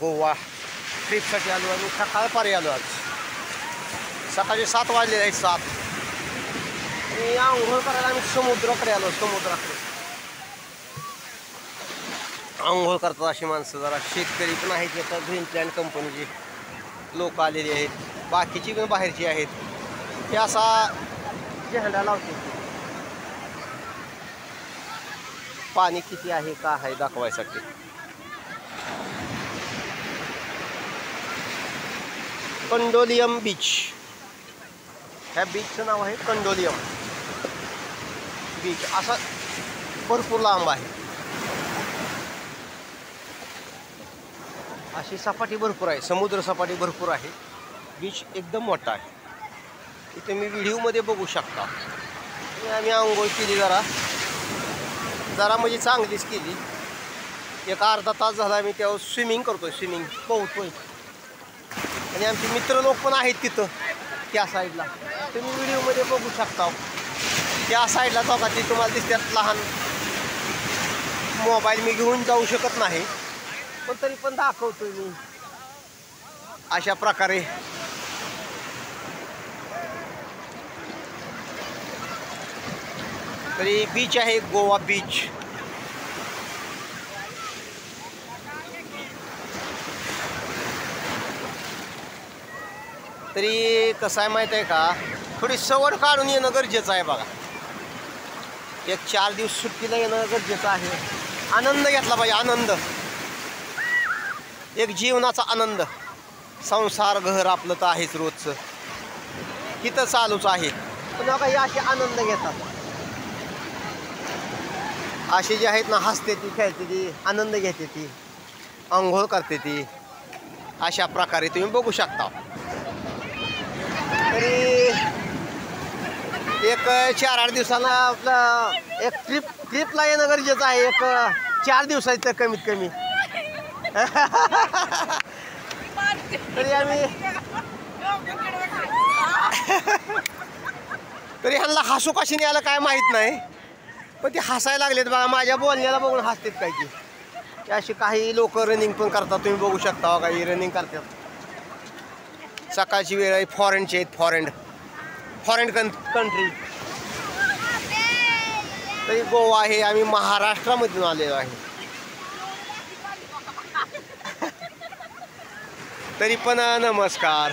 गोवा ट्रिपसाठी आलो आणि सकाळपारी आलो. आज सकाळचे 7 वाजले आहेत. 7 आणि आंघोळ करायला आम्ही समुद्राकडे आलो. समुद्राकडे आंघोळ करतात अशी माणसं, जरा शेतकरी पण आहेत. आता ग्रीन प्लॅन कंपनीचे लोक आलेले आहेत, बाकीची पण बाहेरची आहेत. ते असा झेंडा लावते, पाणी किती आहे का आहे दाखवायसाठी. कंडोलियम बीच, ह्या बीचचं नाव आहे कंडोलियम बीच. असं भरपूर लांब आहे, अशी सपाटी भरपूर आहे, समुद्र सपाटी भरपूर आहे. बीच एकदम मोठा आहे. इथे मी व्हिडिओमध्ये बघू शकता. आम्ही आंघोळ केली, जरा म्हणजे चांगलीच केली. एक अर्धा तास झाला मी त्यावर स्विमिंग करतोय, स्विमिंग पोहतोय. आणि आमचे मित्र लोक पण आहेत तिथं त्या साईडला, तुम्ही व्हिडिओमध्ये बघू शकता. त्या साईडला बघा, ती तुम्हाला दिसतात लहान. मोबाईल मी घेऊन जाऊ शकत नाही, पण तरी पण दाखवतोय मी अशा प्रकारे. तरी बीच आहे गोवा बीच. तरी कसं आहे माहीत आहे का, थोडी सवड काढून येणं गरजेचं आहे बघा. एक 4 दिवस सुट्टीला येणं गरजेचं आहे. आनंद घेतला पाहिजे, आनंद. एक जीवनाचा आनंद. संसार घर आपलं तर आहेच रोजचं, तिथं चालूच आहे. पण बघा हे असे आनंद घेतात, असे जे आहेत ना, हसते ती, खेळते ती, आनंद घेते ती, आंघोळ करते ती. अशा प्रकारे तुम्ही बघू शकता. तरी एक 4-8 दिवसाला आपलं एक ट्रिपला येणं गरजेचं आहे. एक 4 दिवसाचं कमीत कमी. तरी आम्ही तरी ह्यांना हसू कशी नाही आलं काय माहीत नाही, पण ते हसायला लागलेत बघा. माझ्या बोलण्याला बघून हसतात काय की. अशी काही लोक रनिंग पण करतात, तुम्ही बघू शकता. काही रनिंग करतात. सकाळची वेळ आहे. फॉरेनचे आहेत, फॉरेन कंट्री. तरी गोवा आहे, आम्ही महाराष्ट्रामधून आलेलो आहे. तरी पण नमस्कार.